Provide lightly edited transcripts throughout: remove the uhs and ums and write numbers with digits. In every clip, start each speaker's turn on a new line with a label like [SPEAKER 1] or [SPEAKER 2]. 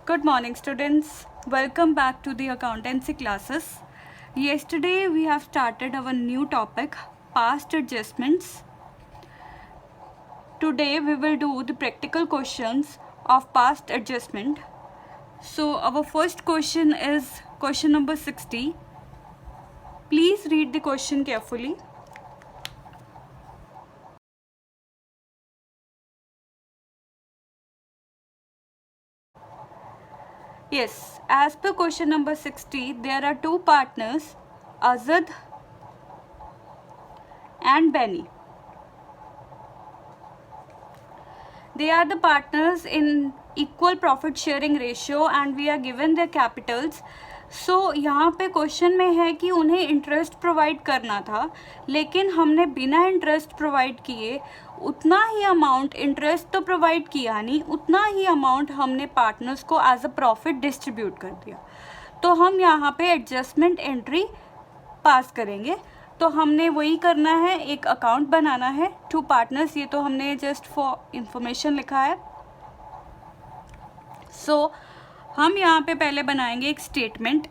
[SPEAKER 1] Good morning, students. Welcome back to the accountancy classes. Yesterday we have started our new topic, past adjustments. Today we will do the practical questions of past adjustment. So our first question is question number 60. Please read the question carefully. Yes, as per question number 60, there are two partners, Azad and Benny. They are the partners in equal profit sharing ratio and we are given their capitals. So यहाँ पे question में है कि उन्हें interest provide करना था, लेकिन हमने बिना इंटरेस्ट प्रोवाइड किए उतना ही अमाउंट, इंटरेस्ट तो प्रोवाइड किया नहीं, उतना ही अमाउंट हमने पार्टनर्स को एज अ प्रॉफिट डिस्ट्रीब्यूट कर दिया. तो हम यहाँ पे एडजस्टमेंट एंट्री पास करेंगे. तो हमने वही करना है, एक अकाउंट बनाना है, टू पार्टनर्स. ये तो हमने जस्ट फॉर इंफॉर्मेशन लिखा है. सो हम यहाँ पे पहले बनाएंगे एक स्टेटमेंट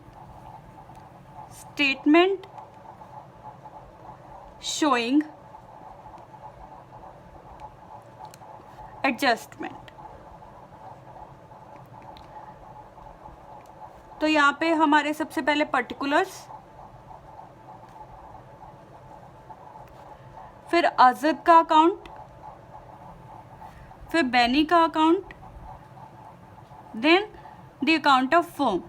[SPEAKER 1] शोइंग एडजस्टमेंट. तो यहाँ पे हमारे सबसे पहले पर्टिकुलर्स, फिर अजद का अकाउंट, फिर बेनी का account, then the account of firm.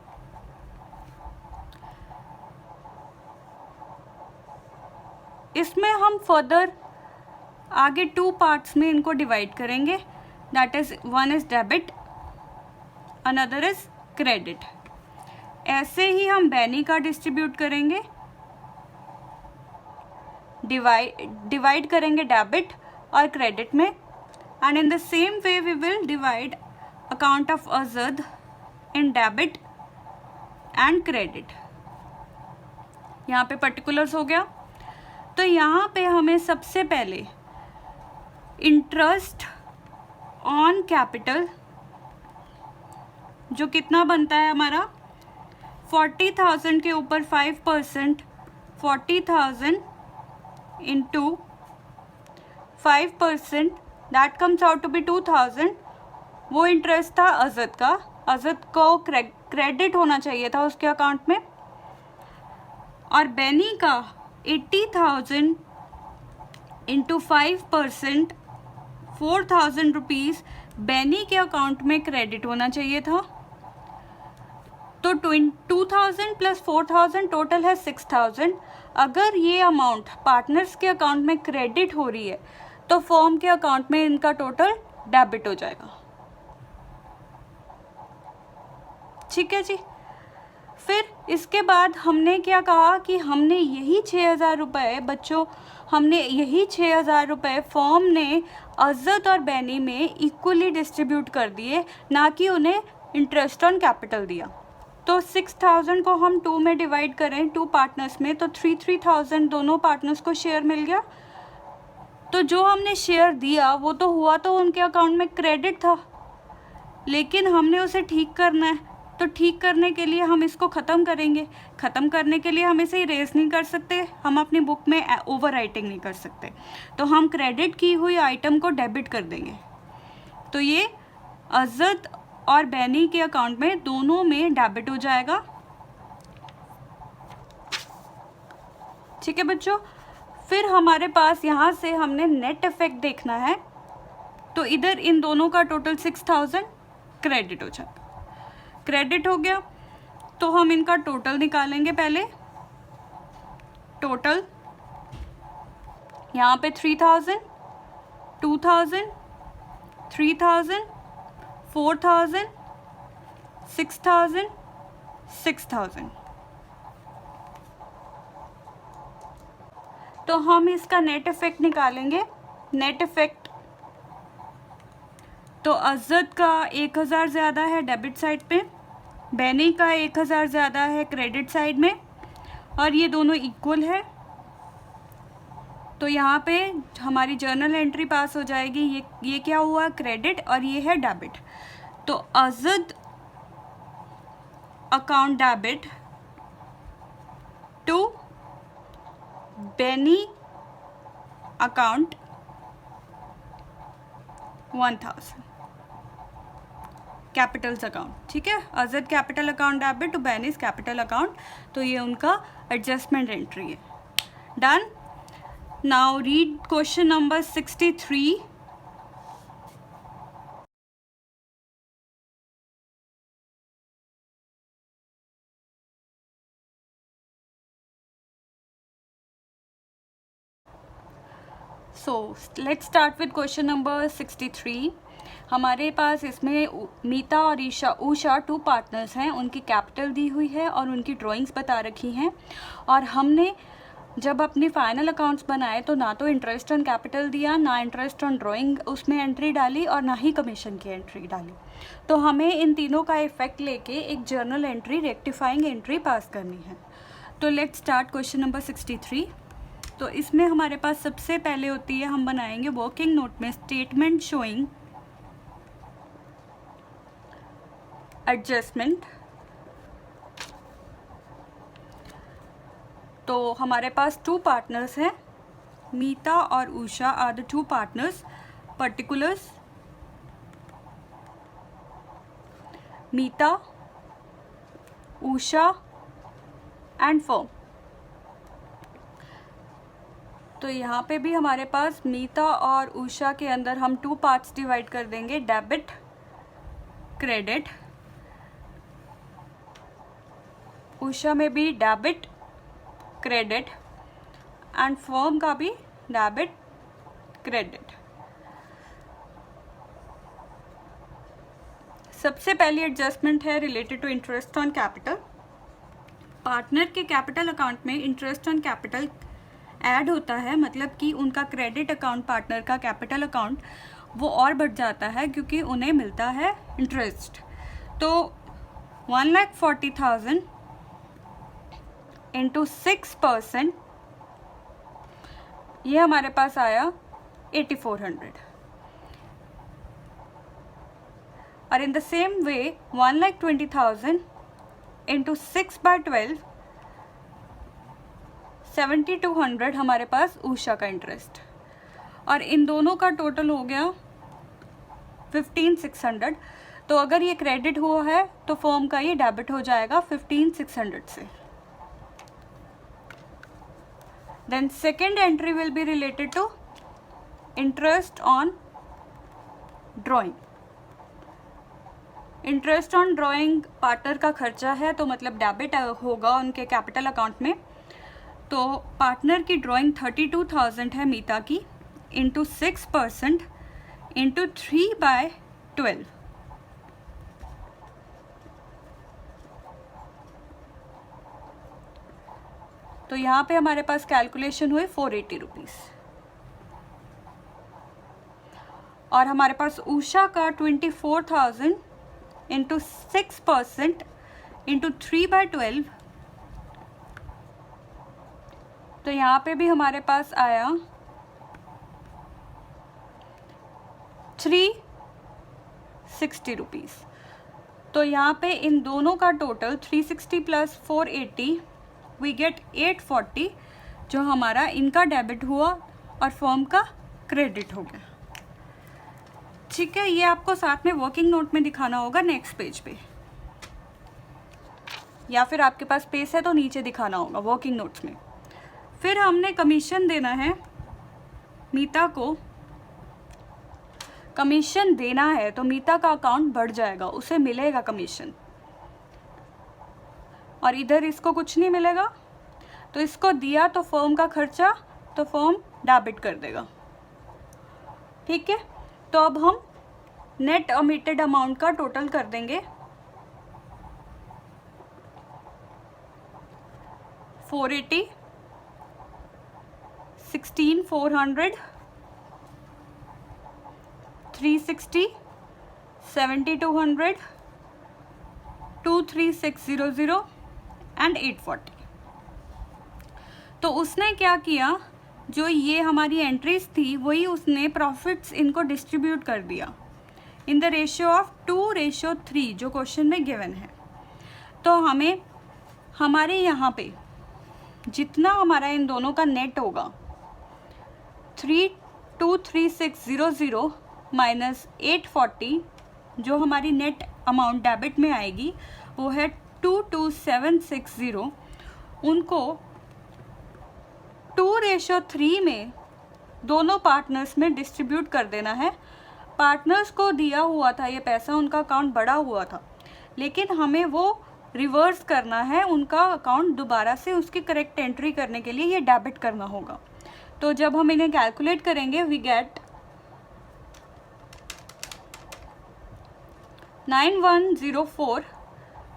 [SPEAKER 1] इसमें हम फर्दर आगे टू पार्ट्स में इनको डिवाइड करेंगे. That is, one is debit, another is credit. ऐसे ही हम बेनी का डिस्ट्रीब्यूट करेंगे, डिवाइड करेंगे डेबिट और क्रेडिट में. And in the same way we will divide account of Azad in debit and credit. यहाँ पे पर्टिकुलर्स हो गया. तो यहाँ पे हमें सबसे पहले इंटरेस्ट ऑन कैपिटल जो कितना बनता है हमारा 40,000 के ऊपर 5%, 40,000 into 5%, that comes out to be 2,000. वो इंटरेस्ट था अजद का. अजद को क्रेडिट होना चाहिए था उसके अकाउंट में. और बेनी का 80,000 इंटू 5%, 4,000 रुपीज़ बेनी के अकाउंट में क्रेडिट होना चाहिए था. तो 2,000 प्लस 4,000 टोटल है 6,000. अगर ये अमाउंट पार्टनर्स के अकाउंट में क्रेडिट हो रही है तो फर्म के अकाउंट में इनका टोटल डेबिट हो जाएगा. ठीक है जी. फिर इसके बाद हमने क्या कहा कि हमने यही 6,000 रुपये बच्चों, हमने यही 6,000 रुपये फर्म ने अजद और बेनी में इक्वली डिस्ट्रीब्यूट कर दिए, ना कि उन्हें इंटरेस्ट ऑन कैपिटल दिया. तो 6,000 को हम 2 में डिवाइड करें, 2 पार्टनर्स में, तो 3,000 दोनों पार्टनर्स को शेयर मिल गया. तो जो हमने शेयर दिया वो तो हुआ तो उनके अकाउंट में क्रेडिट था, लेकिन हमने उसे ठीक करना है. तो ठीक करने के लिए हम इसको ख़त्म करेंगे. ख़त्म करने के लिए हम इसे इरेज नहीं कर सकते, हम अपनी बुक में ओवर राइटिंग नहीं कर सकते. तो हम क्रेडिट की हुई आइटम को डेबिट कर देंगे. तो ये अजद और बेनी के अकाउंट में दोनों में डेबिट हो जाएगा. ठीक है बच्चों. फिर हमारे पास यहाँ से हमने नेट इफेक्ट देखना है. तो इधर इन दोनों का टोटल 6,000 क्रेडिट हो जाएगा. क्रेडिट हो गया तो हम इनका टोटल निकालेंगे. पहले टोटल यहाँ पे 3,000, 2,000, 3,000, 4,000, 6,000, 6,000. तो हम इसका नेट इफेक्ट निकालेंगे. नेट इफेक्ट, तो अजद का 1,000 ज़्यादा है डेबिट साइड पे, बेनी का 1,000 ज़्यादा है क्रेडिट साइड में, और ये दोनों इक्वल है. तो यहाँ पे हमारी जर्नल एंट्री पास हो जाएगी. ये क्या हुआ, क्रेडिट, और ये है डेबिट. तो अजद account debit to Benny account 1000 capitals account, ठीक है। Azad capital account debit to Benny's capital account, तो ये उनका एडजस्टमेंट एंट्री है। Done. Now read question number 63। So let's start with question number 63। हमारे पास इसमें मीता और उषा 2 पार्टनर्स हैं, उनकी कैपिटल दी हुई है और उनकी ड्राइंग्स बता रखी हैं। और हमने जब अपनी फाइनल अकाउंट्स बनाए तो ना तो इंटरेस्ट ऑन कैपिटल दिया, ना इंटरेस्ट ऑन ड्राइंग उसमें एंट्री डाली और ना ही कमीशन की एंट्री डाली। तो हमें इन तीनों का इफेक्ट लेके एक जर्नल एंट्री, रेक्टिफाइंग एंट्री पास करनी है। तो लेट्स स्टार्ट क्वेश्चन नंबर 63। तो इसमें हमारे पास सबसे पहले होती है, हम बनाएंगे वर्किंग नोट में स्टेटमेंट शोइंग एडजस्टमेंट। तो हमारे पास 2 पार्टनर्स हैं, मीता और Usha are the 2 partners. Particulars Meeta, Usha and firm. तो यहाँ पे भी हमारे पास मीता और उषा के अंदर हम 2 पार्ट्स डिवाइड कर देंगे, डेबिट क्रेडिट। उषा में भी डेबिट क्रेडिट एंड फर्म का भी डेबिट क्रेडिट। सबसे पहली एडजस्टमेंट है related to interest on capital. Partner के कैपिटल अकाउंट में इंटरेस्ट ऑन कैपिटल ऐड होता है, मतलब कि उनका क्रेडिट अकाउंट पार्टनर का कैपिटल अकाउंट वो और बढ़ जाता है क्योंकि उन्हें मिलता है इंटरेस्ट। तो 1,40,000 इंटू 6%, ये हमारे पास आया 8,400। और इन द सेम वे 1,20,000 इंटू 6/12, 7,200 हमारे पास उषा का इंटरेस्ट। और इन दोनों का टोटल हो गया 15,600। तो अगर ये क्रेडिट हुआ है तो फर्म का ये डेबिट हो जाएगा 15,600 से। Then second entry will be related to interest on drawing. Interest on drawing partner का खर्चा है, तो मतलब डेबिट होगा उनके कैपिटल अकाउंट में। तो पार्टनर की ड्राइंग 32,000 है मीता की, इंटू 6% इंटू 3/12। तो यहाँ पे हमारे पास कैलकुलेशन हुई 480 रुपीज़। और हमारे पास उषा का 24,000 इंटू 6% इंटू 3/12। तो यहाँ पे भी हमारे पास आया 360 रुपीज़। तो यहाँ पे इन दोनों का टोटल 360 प्लस 480 वी गेट 840, जो हमारा इनका डेबिट हुआ और फर्म का क्रेडिट हो गया। ठीक है, ये आपको साथ में वर्किंग नोट में दिखाना होगा नेक्स्ट पेज पे, या फिर आपके पास स्पेस है तो नीचे दिखाना होगा वर्किंग नोट्स में। फिर हमने कमीशन देना है मीता को। कमीशन देना है तो मीता का अकाउंट बढ़ जाएगा, उसे मिलेगा कमीशन। और इधर इसको कुछ नहीं मिलेगा, तो इसको दिया तो फर्म का खर्चा, तो फर्म डेबिट कर देगा। ठीक है, तो अब हम नेट ओमिटेड अमाउंट का टोटल कर देंगे। 480, 16,400, 360, 7,200, 23600 एंड 840। तो उसने क्या किया, जो ये हमारी एंट्रीज थी वही उसने प्रॉफिट्स इनको डिस्ट्रीब्यूट कर दिया इन द रेशियो ऑफ 2:3, जो क्वेश्चन में गिवन है। तो हमें हमारे यहाँ पे जितना हमारा इन दोनों का नेट होगा 323600 माइनस 840, जो हमारी नेट अमाउंट डेबिट में आएगी वो है 22760। उनको 2:3 में दोनों पार्टनर्स में डिस्ट्रीब्यूट कर देना है। पार्टनर्स को दिया हुआ था ये पैसा, उनका अकाउंट बढ़ा हुआ था, लेकिन हमें वो रिवर्स करना है, उनका अकाउंट दोबारा से उसकी करेक्ट एंट्री करने के लिए ये डेबिट करना होगा। तो जब हम इन्हें कैलकुलेट करेंगे वी गेट 9104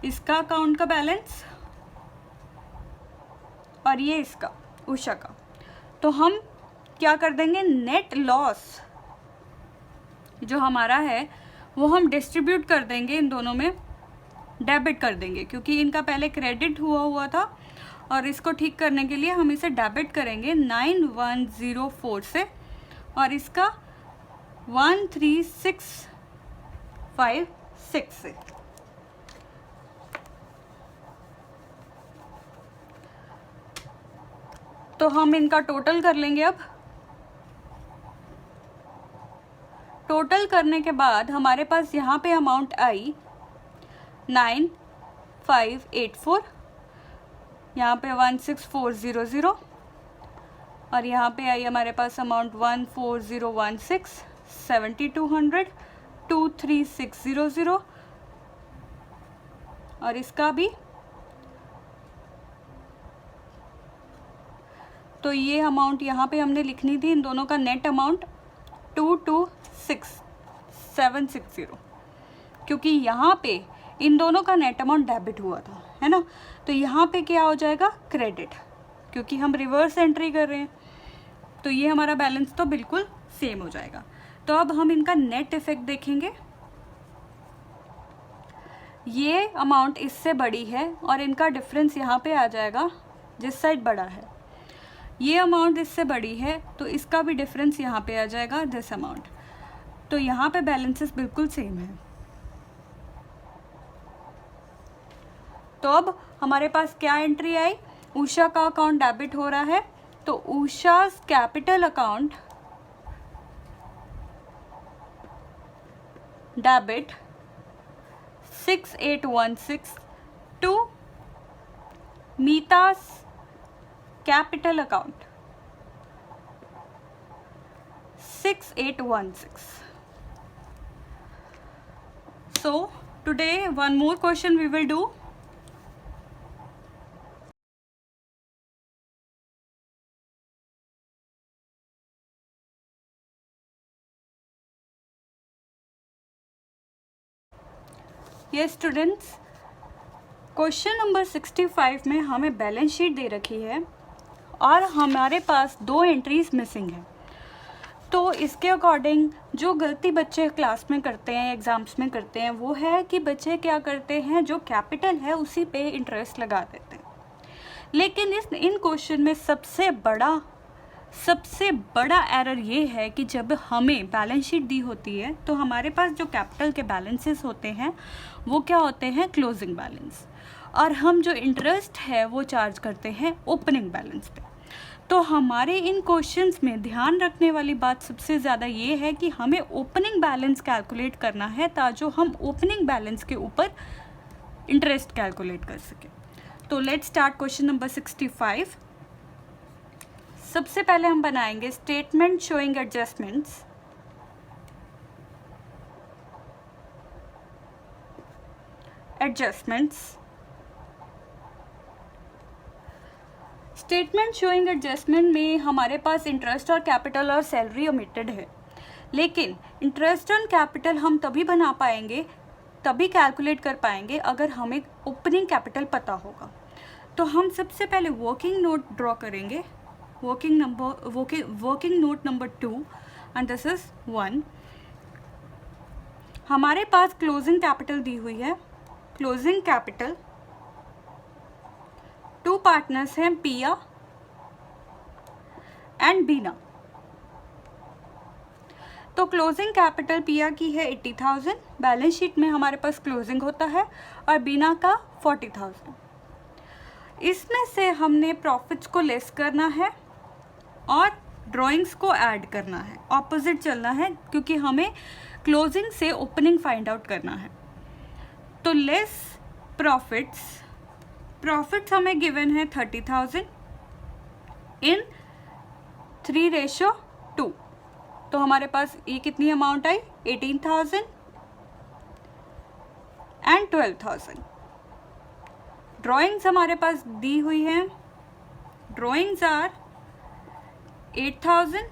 [SPEAKER 1] इसका अकाउंट का बैलेंस और ये इसका उषा का। तो हम क्या कर देंगे, नेट लॉस जो हमारा है वो हम डिस्ट्रीब्यूट कर देंगे, इन दोनों में डेबिट कर देंगे, क्योंकि इनका पहले क्रेडिट हुआ था और इसको ठीक करने के लिए हम इसे डेबिट करेंगे 9104 से और इसका 13656 से। तो हम इनका टोटल कर लेंगे। अब टोटल करने के बाद हमारे पास यहाँ पे अमाउंट आई 9584, यहाँ पे 16400 और यहाँ पे आई हमारे पास अमाउंट 14016, 7200, 23600 और इसका भी। तो ये अमाउंट यहाँ पे हमने लिखनी थी, इन दोनों का नेट अमाउंट 226760, क्योंकि यहाँ पे इन दोनों का नेट अमाउंट डेबिट हुआ था, है ना। तो यहाँ पे क्या हो जाएगा, क्रेडिट, क्योंकि हम रिवर्स एंट्री कर रहे हैं। तो ये हमारा बैलेंस तो बिल्कुल सेम हो जाएगा। तो अब हम इनका नेट इफेक्ट देखेंगे। ये अमाउंट इससे बड़ी है और इनका डिफरेंस यहाँ पे आ जाएगा, जिस साइड बड़ा है। ये अमाउंट इससे बड़ी है तो इसका भी डिफरेंस यहाँ पे आ जाएगा, दिस अमाउंट। तो यहाँ पे बैलेंसेस बिल्कुल सेम है। तो अब हमारे पास क्या एंट्री आई, उषा का अकाउंट डेबिट हो रहा है, तो Usha's capital account debit 6816 to Meeta's capital account 6816. So today one more question we will do. Yes students, question number 65 में हमें बैलेंस शीट दे रखी है और हमारे पास 2 एंट्रीज मिसिंग है। तो इसके अकॉर्डिंग जो गलती बच्चे क्लास में करते हैं, एग्ज़ाम्स में करते हैं, वो है कि बच्चे क्या करते हैं, जो कैपिटल है उसी पे इंटरेस्ट लगा देते हैं। लेकिन इन क्वेश्चन में सबसे बड़ा एरर ये है कि जब हमें बैलेंस शीट दी होती है तो हमारे पास जो कैपिटल के बैलेंसेस होते हैं वो क्या होते हैं, क्लोजिंग बैलेंस, और हम जो इंटरेस्ट है वो चार्ज करते हैं ओपनिंग बैलेंस पे। तो हमारे इन क्वेश्चंस में ध्यान रखने वाली बात सबसे ज़्यादा ये है कि हमें ओपनिंग बैलेंस कैलकुलेट करना है ताकि हम ओपनिंग बैलेंस के ऊपर इंटरेस्ट कैलकुलेट कर सकें। तो लेट्स स्टार्ट क्वेश्चन नंबर 65। सबसे पहले हम बनाएंगे statement showing adjustments. Statement showing adjustment में हमारे पास इंटरेस्ट और कैपिटल और सैलरी ओमिटेड है, लेकिन इंटरेस्ट और कैपिटल हम तभी बना पाएंगे, तभी कैलकुलेट कर पाएंगे अगर हमें ओपनिंग कैपिटल पता होगा। तो हम सबसे पहले वर्किंग नोट ड्रॉ करेंगे, working note number 2 and this is 1। हमारे पास क्लोजिंग कैपिटल दी हुई है। क्लोजिंग कैपिटल 2 पार्टनर्स हैं, पिया एंड बीना। तो क्लोजिंग कैपिटल पिया की है 80,000, बैलेंस शीट में हमारे पास क्लोजिंग होता है, और बीना का 40,000। इसमें से हमने प्रॉफिट्स को लेस करना है और ड्राइंग्स को ऐड करना है, ऑपोजिट चलना है, क्योंकि हमें क्लोजिंग से ओपनिंग फाइंड आउट करना है। तो लेस प्रॉफिट्स हमें गिवन है 30,000 इन 3:2। तो हमारे पास ये कितनी अमाउंट आई, 18,000 एंड 12,000। ड्राइंग्स हमारे पास दी हुई हैं, ड्राइंग्स आर 8,000,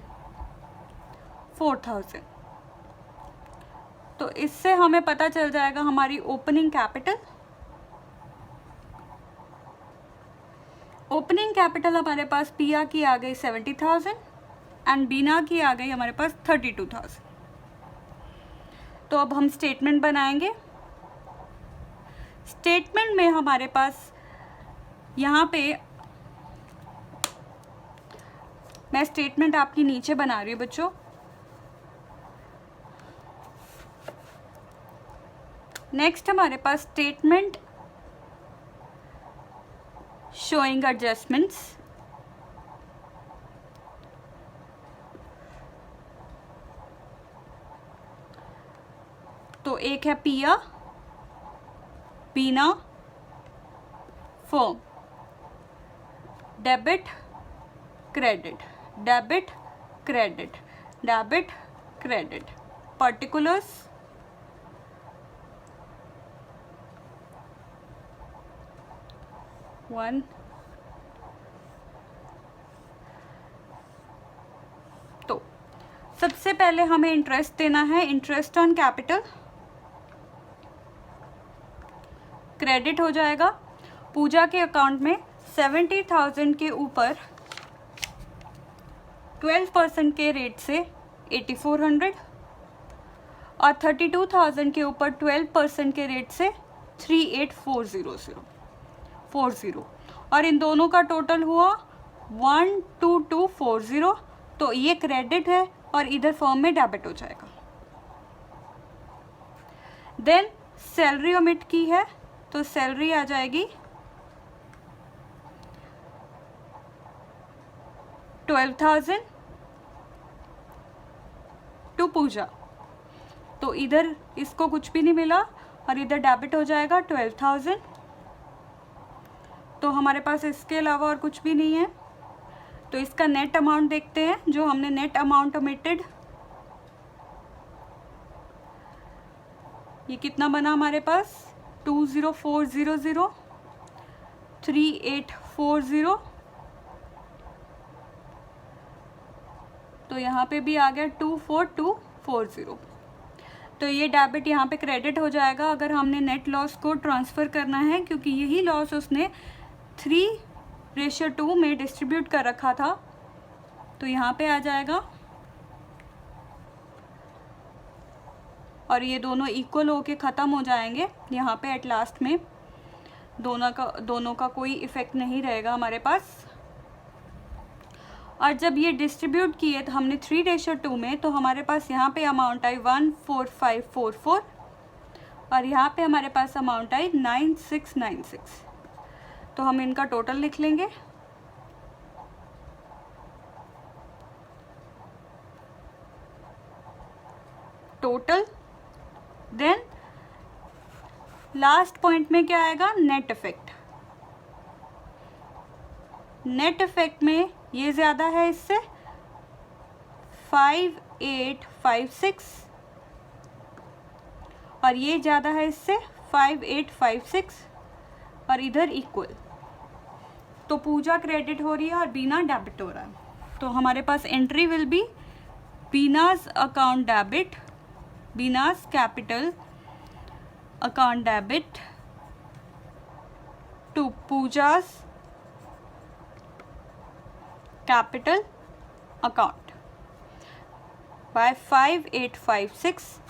[SPEAKER 1] 4,000। तो इससे हमें पता चल जाएगा हमारी ओपनिंग कैपिटल। ओपनिंग कैपिटल हमारे पास पिया की आ गई 70,000 एंड बीना की आ गई हमारे पास 32,000। तो अब हम स्टेटमेंट बनाएंगे। स्टेटमेंट में हमारे पास यहाँ पे मैं स्टेटमेंट आपकी नीचे बना रही हूँ बच्चों। नेक्स्ट हमारे पास स्टेटमेंट शोइंग एडजस्टमेंट्स। तो एक है Piya, Bina, firm, debit credit, debit credit, debit credit, particulars, one, तो सबसे पहले हमें इंटरेस्ट देना है, इंटरेस्ट ऑन कैपिटल, क्रेडिट हो जाएगा। पूजा के अकाउंट में 70,000 के ऊपर 12% के रेट से 8,400 और 32,000 के ऊपर 12% के रेट से 38,400 और इन दोनों का टोटल हुआ 12240। तो ये क्रेडिट है और इधर फर्म में डेबिट हो जाएगा। देन सैलरी ओमिट की है, तो सैलरी आ जाएगी 12,000 टू पूजा। तो इधर इसको कुछ भी नहीं मिला और इधर डेबिट हो जाएगा 12,000। तो हमारे पास इसके अलावा और कुछ भी नहीं है। तो इसका नेट अमाउंट देखते हैं, जो हमने नेट अमाउंट ओमिटेड, ये कितना बना हमारे पास 20,400, 3840। तो यहाँ पे भी आ गया 24,240। तो ये डेबिट यहाँ पे क्रेडिट हो जाएगा अगर हमने नेट लॉस को ट्रांसफ़र करना है, क्योंकि यही लॉस उसने 3:2 में डिस्ट्रीब्यूट कर रखा था। तो यहाँ पे आ जाएगा और ये दोनों इक्वल होके ख़त्म हो जाएंगे यहाँ पे एट लास्ट में। दोनों का कोई इफ़ेक्ट नहीं रहेगा हमारे पास। और जब ये डिस्ट्रीब्यूट किए तो हमने 3:2 में, तो हमारे पास यहाँ पे अमाउंट आई 14544 और यहाँ पे हमारे पास अमाउंट आई 9696। तो हम इनका टोटल लिख लेंगे। टोटल, देन लास्ट पॉइंट में क्या आएगा, नेट इफेक्ट। नेट इफेक्ट में ये ज़्यादा है इससे 5856 और ये ज़्यादा है इससे 5856 और इधर इक्वल। तो पूजा क्रेडिट हो रही है और बीना डेबिट हो रहा है। तो हमारे पास entry will be Bina's account debit, Bina's capital account debit to Pooja's capital account by 5856.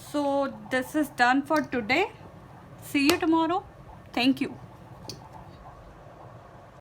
[SPEAKER 1] So this is done for today. See you tomorrow. Thank you.